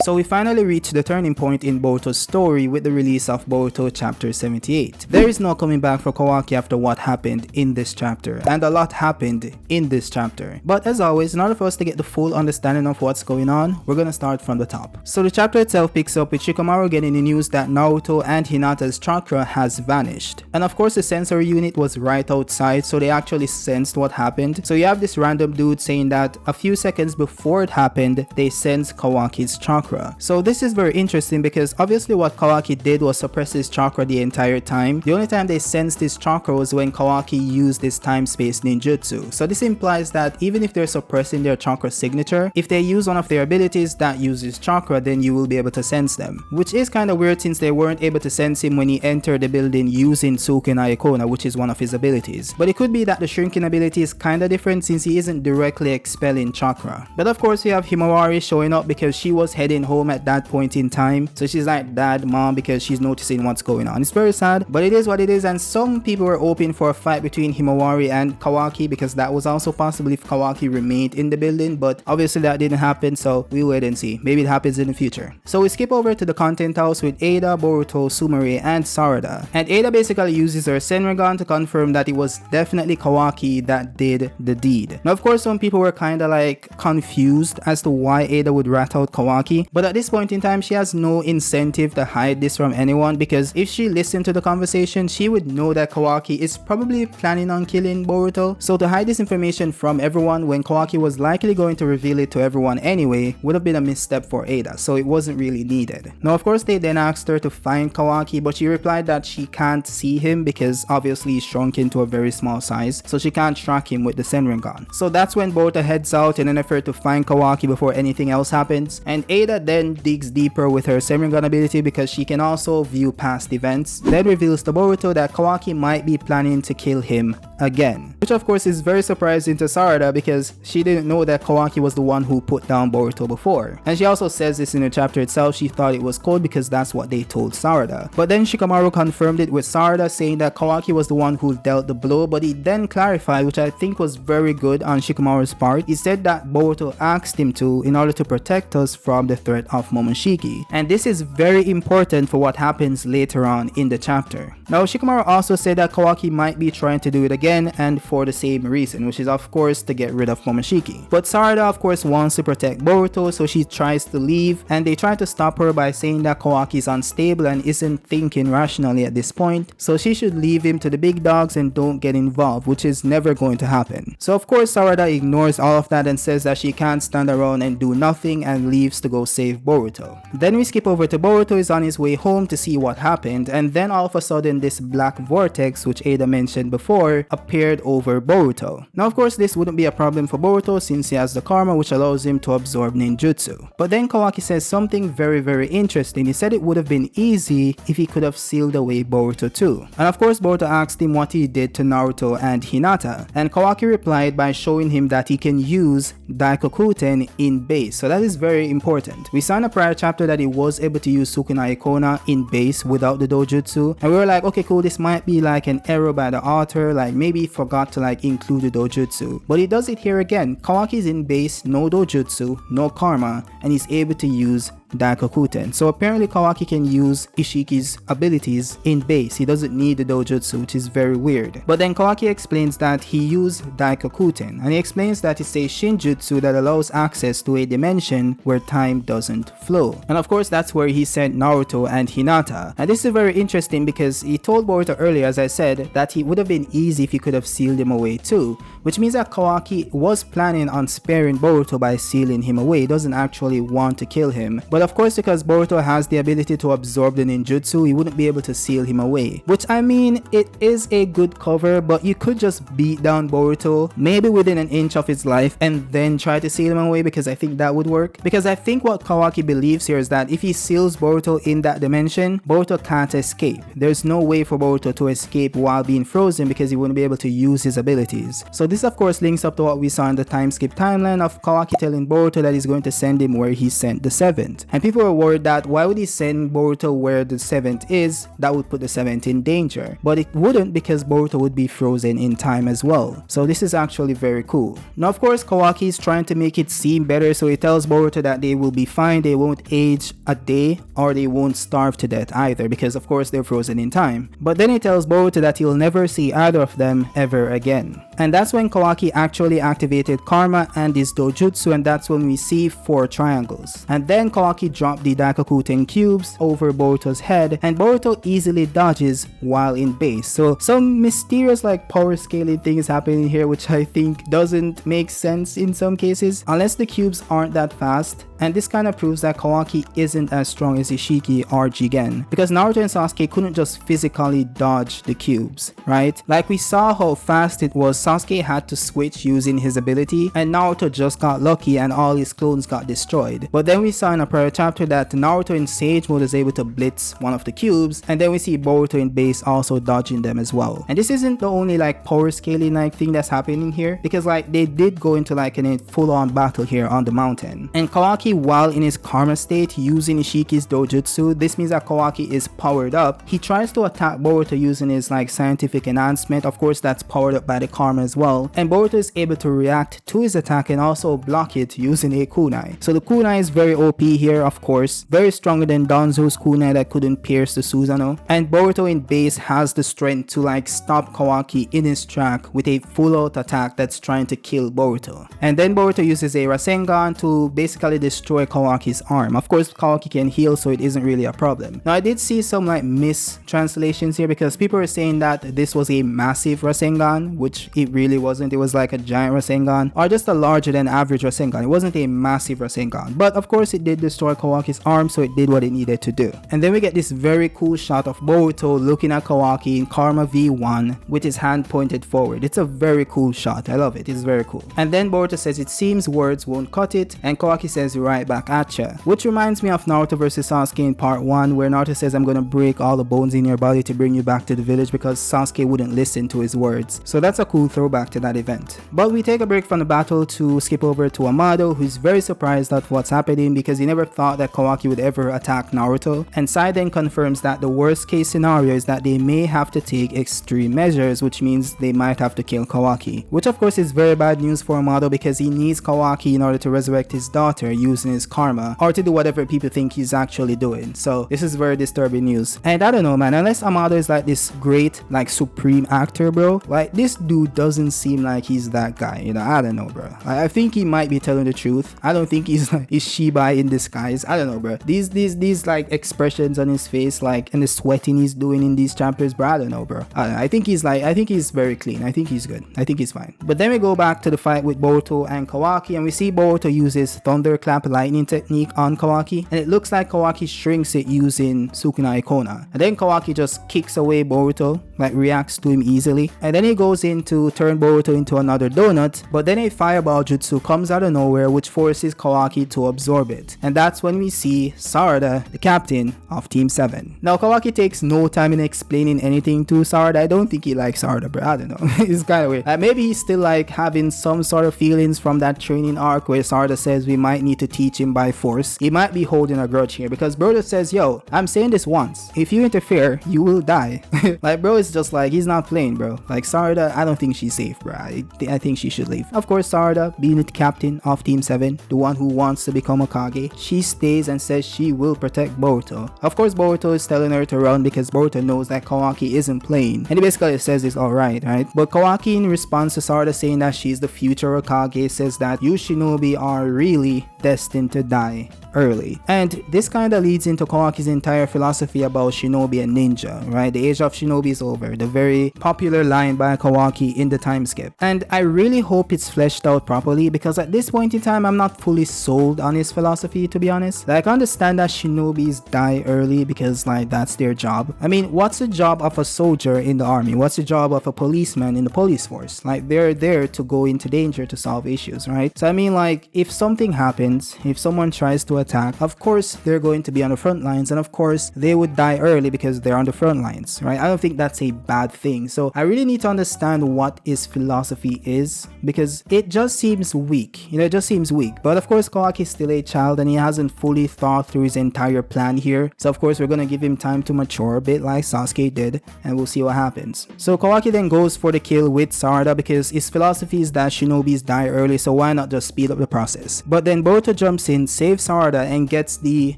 So we finally reached the turning point in Boruto's story with the release of Boruto Chapter 78. There is no coming back for Kawaki after what happened in this chapter, and a lot happened in this chapter. But as always, in order for us to get the full understanding of what's going on, we're gonna start from the top. So the chapter itself picks up with Shikamaru getting the news that Naruto and Hinata's chakra has vanished. And of course the sensory unit was right outside, so they actually sensed what happened. So you have this random dude saying that a few seconds before it happened, they sensed Kawaki's chakra. So this is very interesting because obviously what Kawaki did was suppress his chakra the entire time. The only time they sensed his chakra was when Kawaki used his time-space ninjutsu. So this implies that even if they're suppressing their chakra signature, if they use one of their abilities that uses chakra, then you will be able to sense them. Which is kind of weird since they weren't able to sense him when he entered the building using Tsuken Aikona, which is one of his abilities. But it could be that the shrinking ability is kind of different since he isn't directly expelling chakra. But of course we have Himawari showing up because she was heading home at that point in time. So she's like, Dad, Mom, because she's noticing what's going on. It's very sad, but it is what it is. And some people were hoping for a fight between Himawari and Kawaki because that was also possible if Kawaki remained in the building, but obviously that didn't happen, so we wait and see. Maybe it happens in the future. So we skip over to the content house with Ada, Boruto, Sumire, and Sarada. And Ada basically uses her Senringan to confirm that it was definitely Kawaki that did the deed. Now of course some people were kinda like confused as to why Ada would rat out Kawaki, but at this point in time she has no incentive to hide this from anyone because if she listened to the conversation she would know that Kawaki is probably planning on killing Boruto. So to hide this information from everyone when Kawaki was likely going to reveal it to everyone anyway would have been a misstep for Ada, so it wasn't really needed. Now of course they then asked her to find Kawaki, but she replied that she can't see him because obviously he's shrunk into a very small size, so she can't track him with the Senringan. So that's when Boruto heads out in an effort to find Kawaki before anything else happens, and Ada then digs deeper with her Senringan ability because she can also view past events, then reveals to Boruto that Kawaki might be planning to kill him again, which of course is very surprising to Sarada because she didn't know that Kawaki was the one who put down Boruto before. And she also says this in the chapter itself, she thought it was code because that's what they told Sarada. But then Shikamaru confirmed it with Sarada saying that Kawaki was the one who dealt the blow, but he then clarified, which I think was very good on Shikamaru's part. He said that Boruto asked him to in order to protect us from the threat of Momoshiki. And this is very important for what happens later on in the chapter. Now Shikamaru also said that Kawaki might be trying to do it again and for the same reason, which is of course to get rid of Momoshiki. But Sarada of course wants to protect Boruto, so she tries to leave and they try to stop her by saying that Kawaki is unstable and isn't thinking rationally at this point, so she should leave him to the big dogs and don't get involved, which is never going to happen. So of course Sarada ignores all of that and says that she can't stand around and do nothing and leaves to go save Boruto. Then we skip over to Boruto is on his way home to see what happened, and then all of a sudden this black vortex, which Ada mentioned before, appeared over Boruto. Now of course this wouldn't be a problem for Boruto since he has the karma which allows him to absorb ninjutsu. But then Kawaki says something very interesting. He said it would have been easy if he could have sealed away Boruto too. And of course Boruto asked him what he did to Naruto and Hinata, and Kawaki replied by showing him that he can use Daikokuten in base. So that is very important. We saw in a prior chapter that he was able to use Sukuna Ikona in base without the dojutsu, and we were like, okay cool, this might be like an error by the author, like maybe he forgot to like include the dojutsu. But he does it here again. Kawaki is in base, no dojutsu, no karma, and he's able to use Daikokuten. So apparently Kawaki can use Ishiki's abilities in base. He doesn't need the dojutsu, which is very weird. But then Kawaki explains that he used Daikokuten, and he explains that it's a shinjutsu that allows access to a dimension where time doesn't flow. And of course that's where he sent Naruto and Hinata. And this is very interesting because he told Boruto earlier, as I said, that it would have been easy if he could have sealed him away too, which means that Kawaki was planning on sparing Boruto by sealing him away. He doesn't actually want to kill him. But of course because Boruto has the ability to absorb the ninjutsu, he wouldn't be able to seal him away. Which I mean, it is a good cover, but you could just beat down Boruto maybe within an inch of his life and then try to seal him away, because I think that would work. Because I think what Kawaki believes here is that if he seals Boruto in that dimension, Boruto can't escape. There's no way for Boruto to escape while being frozen because he wouldn't be able to use his abilities. So this of course links up to what we saw in the time skip timeline of Kawaki telling Boruto that he's going to send him where he sent the 7th. And people were worried that why would he send Boruto where the 7th is? That would put the 7th in danger. But it wouldn't, because Boruto would be frozen in time as well. So this is actually very cool. Now of course Kawaki is trying to make it seem better, so he tells Boruto that they will be fine, they won't age a day, or they won't starve to death either, because of course they're frozen in time. But then he tells Boruto that he'll never see either of them ever again. And that's when Kawaki actually activated Karma and his dojutsu, and that's when we see 4 triangles. And then Kawaki dropped the Daikokuten cubes over Boruto's head, and Boruto easily dodges while in base. So some mysterious like power scaling thing is happening here, which I think doesn't make sense in some cases, unless the cubes aren't that fast. And this kind of proves that Kawaki isn't as strong as Ishiki or Jigen, because Naruto and Sasuke couldn't just physically dodge the cubes, right? Like we saw how fast it was. Sasuke had to switch using his ability, and Naruto just got lucky and all his clones got destroyed. But then we saw in a prior chapter that Naruto in Sage mode is able to blitz one of the cubes, and then we see Boruto in base also dodging them as well. And this isn't the only like power scaling like thing that's happening here, because like they did go into like a full-on battle here on the mountain. And Kawaki, while in his karma state using Ishiki's dojutsu, this means that Kawaki is powered up. He tries to attack Boruto using his like scientific enhancement. Of course that's powered up by the karma as well, and Boruto is able to react to his attack and also block it using a kunai. So the kunai is very OP here, of course, very stronger than Danzo's kunai that couldn't pierce the Susanoo. And Boruto in base has the strength to like stop Kawaki in his track with a full out attack that's trying to kill Boruto. And then Boruto uses a Rasengan to basically destroy Kawaki's arm. Of course Kawaki can heal, so it isn't really a problem. Now I did see some like mistranslations here, because people were saying that this was a massive Rasengan, which it really wasn't. It was like a giant Rasengan, or just a larger than average Rasengan. It wasn't a massive Rasengan, but of course it did destroy Kawaki's arm, so it did what it needed to do. And then we get this very cool shot of Boruto looking at Kawaki in Karma V1 with his hand pointed forward. It's a very cool shot. I love it. It's very cool. And then Boruto says it seems words won't cut it, and Kawaki says right back at ya, which reminds me of Naruto vs Sasuke in part 1, where Naruto says I'm gonna break all the bones in your body to bring you back to the village, because Sasuke wouldn't listen to his words. So that's a cool throwback to that event. But we take a break from the battle to skip over to Amado, who's very surprised at what's happening because he never thought that Kawaki would ever attack Naruto. And Sai then confirms that the worst case scenario is that they may have to take extreme measures, which means they might have to kill Kawaki, which of course is very bad news for Amado, because he needs Kawaki in order to resurrect his daughter using his karma, or to do whatever people think he's actually doing. So this is very disturbing news. And I don't know, man, unless Amado is like this great like supreme actor, bro, like this dude doesn't seem like he's that guy, you know. I don't know, bro. I think he might be telling the truth. I don't think he's like is Shiba in disguise. I don't know, bro. These like expressions on his face, like, and the sweating he's doing in these chapters, bro, I don't know, bro. I don't know. I think he's very clean. I think he's good. I think he's fine. But then we go back to the fight with Boruto and Kawaki, and we see Boruto use his thunderclap lightning technique on Kawaki, and it looks like Kawaki shrinks it using Sukuna Ikona. And then Kawaki just kicks away Boruto, like reacts to him easily, and then he goes in to turn Boruto into another donut, but then a fireball jutsu comes out of nowhere which forces Kawaki to absorb it. And that's when we see Sarada, the captain of Team 7. Now Kawaki takes no time in explaining anything to Sarada. I don't think he likes Sarada, bro. I don't know. It's kind of weird. Maybe he's still like having some sort of feelings from that training arc where Sarada says we might need to teach him by force. He might be holding a grudge here, because Boruto says, yo, I'm saying this once, if you interfere you will die. Like bro, it's just like he's not playing, bro. Like Sarada, I don't think she's safe, bro. I think she should leave. Of course Sarada, being the captain of Team 7, the one who wants to become a Kage, she stays and says she will protect Boruto. Of course Boruto is telling her to run because Boruto knows that Kawaki isn't playing, and he basically says it's alright, right? But Kawaki, in response to Sarada saying that she's the future Hokage, says that you shinobi are really destined to die early. And this kind of leads into Kawaki's entire philosophy about shinobi and ninja, right? The age of shinobi is over, the very popular line by Kawaki in the time skip. And I really hope it's fleshed out properly, because at this point in time I'm not fully sold on his philosophy, to be honest. Like I understand that shinobis die early because like that's their job. I mean, what's the job of a soldier in the army? What's the job of a policeman in the police force? Like they're there to go into danger to solve issues, right? So I mean, like if something happens, if someone tries to attack, of course they're going to be on the front lines, and of course they would die early because they're on the front lines, right? I don't think that's a bad thing. So I really need to understand what his philosophy is, because it just seems weak, it just seems weak. But of course Kawaki is still a child and he hasn't fully thought through his entire plan here, so of course we're gonna give him time to mature a bit like Sasuke did, and we'll see what happens. So Kawaki then goes for the kill with Sarada because his philosophy is that shinobis die early, so why not just speed up the process. But then Boruto jumps in, saves Sarada, and gets the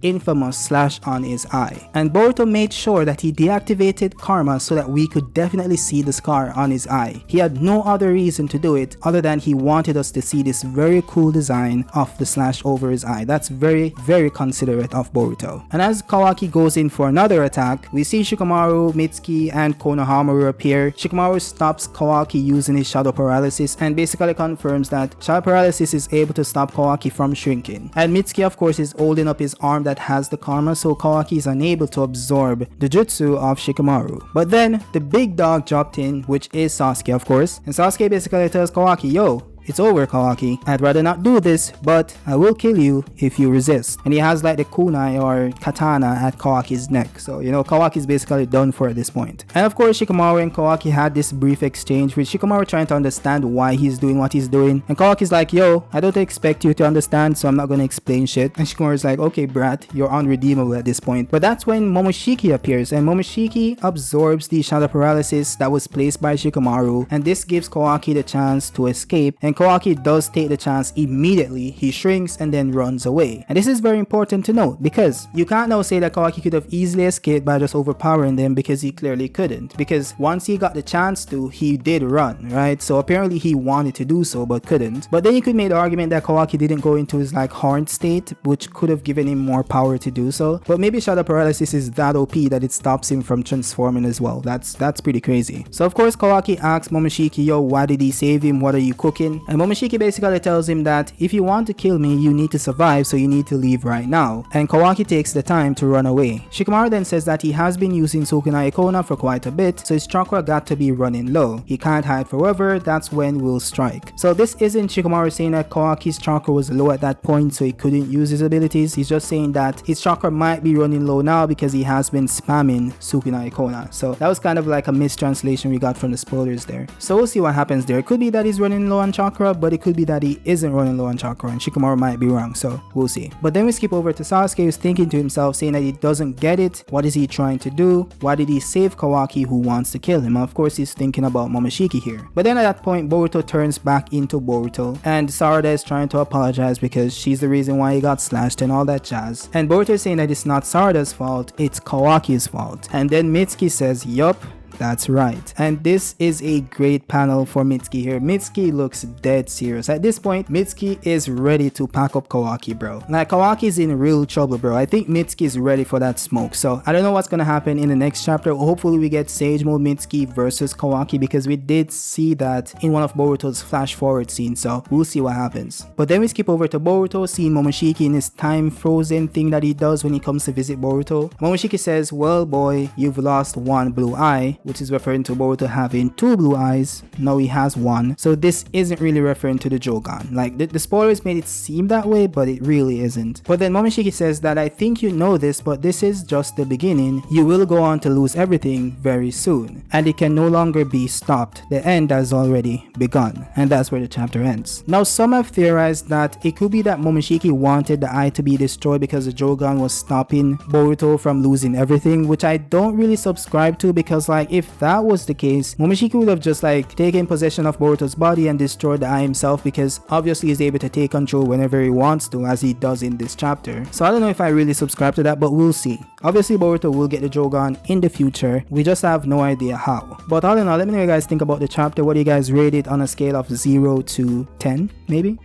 infamous slash on his eye. And Boruto made sure that he deactivated karma so that we could definitely see the scar on his eye. He had no other reason to do it other than he wanted us to see this very cool design of the slash over his eye. That's very, very considerate of Boruto. And as Kawaki goes in for another attack, we see Shikamaru, Mitsuki, and Konohamaru appear. Shikamaru stops Kawaki using his shadow paralysis and basically confirms that shadow paralysis is able to stop Kawaki from shrinking. And Mitsuki of course is holding up his arm that has the karma, so Kawaki is unable to absorb the jutsu of Shikamaru. But then the big dog dropped in, which is Sasuke of course, and Sasuke basically tells Kawaki, yo, it's over, Kawaki. I'd rather not do this, but I will kill you if you resist. And he has like the kunai or katana at Kawaki's neck. So, Kawaki's basically done for at this point. And of course, Shikamaru and Kawaki had this brief exchange with Shikamaru trying to understand why he's doing what he's doing. And Kawaki's like, yo, I don't expect you to understand, so I'm not gonna explain shit. And Shikamaru's like, okay, brat, you're unredeemable at this point. But that's when Momoshiki appears, and Momoshiki absorbs the shadow paralysis that was placed by Shikamaru. And this gives Kawaki the chance to escape. And Kawaki does take the chance immediately. He shrinks and then runs away. And this is very important to note, because you can't now say that Kawaki could have easily escaped by just overpowering them, because he clearly couldn't. Because once he got the chance to, he did run, right? So apparently he wanted to do so but couldn't. But then you could make the argument that Kawaki didn't go into his like horned state, which could have given him more power to do so. But maybe shadow paralysis is that OP that it stops him from transforming as well. That's pretty crazy. So of course Kawaki asks Momoshiki, yo, why did he save him? What are you cooking? And Momoshiki basically tells him that if you want to kill me, you need to survive, so you need to leave right now. And Kawaki takes the time to run away. Shikamaru then says that he has been using Sukunai Ikona for quite a bit, so his chakra got to be running low. He can't hide forever, that's when we'll strike. So this isn't Shikamaru saying that Kawaki's chakra was low at that point so he couldn't use his abilities. He's just saying that his chakra might be running low now because he has been spamming Sukunai Ikona. So that was kind of like a mistranslation we got from the spoilers there. So we'll see what happens there. It could be that he's running low on chakra, but it could be that he isn't running low on chakra, and Shikamaru might be wrong, so we'll see. But then we skip over to Sasuke, who's thinking to himself, saying that he doesn't get it. What is he trying to do? Why did he save Kawaki, who wants to kill him? And of course he's thinking about Momoshiki here. But then at that point Boruto turns back into Boruto, and Sarada is trying to apologize because she's the reason why he got slashed and all that jazz. And Boruto is saying that it's not Sarada's fault, it's Kawaki's fault. And then Mitsuki says, yup, that's right. And this is a great panel for Mitsuki here. Mitsuki looks dead serious. At this point, Mitsuki is ready to pack up Kawaki, bro. Like, Kawaki's in real trouble, bro. I think Mitsuki is ready for that smoke. So, I don't know what's gonna happen in the next chapter. Hopefully, we get Sage Mode Mitsuki versus Kawaki, because we did see that in one of Boruto's flash forward scenes. So, we'll see what happens. But then we skip over to Boruto, seeing Momoshiki in his time frozen thing that he does when he comes to visit Boruto. Momoshiki says, well, boy, you've lost one blue eye, which is referring to Boruto having two blue eyes. Now he has one. So this isn't really referring to the Jogan. Like, the spoilers made it seem that way, but it really isn't. But then Momoshiki says that I think you know this, but this is just the beginning. You will go on to lose everything very soon, and it can no longer be stopped. The end has already begun. And that's where the chapter ends. Now, some have theorized that it could be that Momoshiki wanted the eye to be destroyed because the Jogan was stopping Boruto from losing everything, which I don't really subscribe to, because like, if that was the case, Momoshiki would have just like taken possession of Boruto's body and destroyed the eye himself, because obviously he's able to take control whenever he wants to, as he does in this chapter. So I don't know if I really subscribe to that, but we'll see. Obviously Boruto will get the Jogan in the future, we just have no idea how. But all in all, let me know what you guys think about the chapter. What do you guys rate it on a scale of 0 to 10 maybe?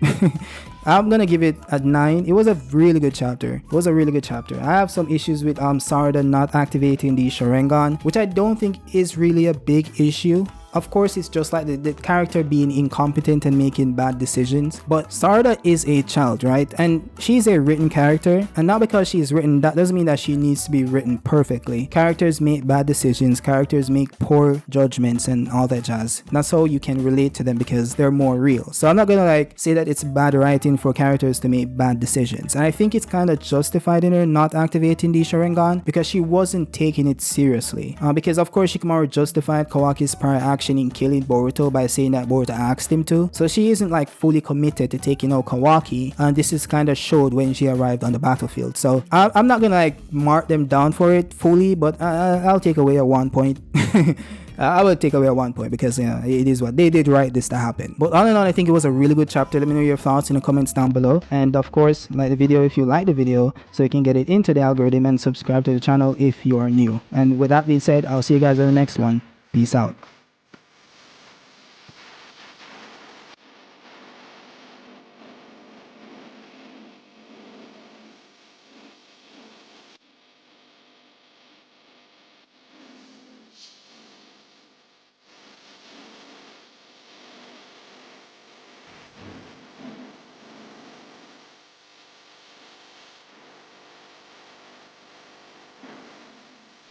I'm gonna give it a 9. It was a really good chapter. It was a really good chapter. I have some issues with Sarada not activating the Sharingan, which I don't think is really a big issue. Of course, it's just like the character being incompetent and making bad decisions. But Sarada is a child, right? And she's a written character. And not because she's written, that doesn't mean that she needs to be written perfectly. Characters make bad decisions. Characters make poor judgments and all that jazz. That's how you can relate to them because they're more real. So I'm not gonna like say that it's bad writing for characters to make bad decisions. And I think it's kind of justified in her not activating the Sharingan because she wasn't taking it seriously. Because of course Shikamaru justified Kawaki's prior action in killing Boruto by saying that Boruto asked him to. So she isn't like fully committed to taking out Kawaki, and this is kind of showed when she arrived on the battlefield. So I'm not gonna like mark them down for it fully, but I'll take away a 1 point. I would take away a 1 point because it is what they did right this to happen. But all in all, I think it was a really good chapter. Let me know your thoughts in the comments down below. And of course, like the video if you like the video so you can get it into the algorithm, and subscribe to the channel if you are new. And with that being said, I'll see you guys in the next one. Peace out.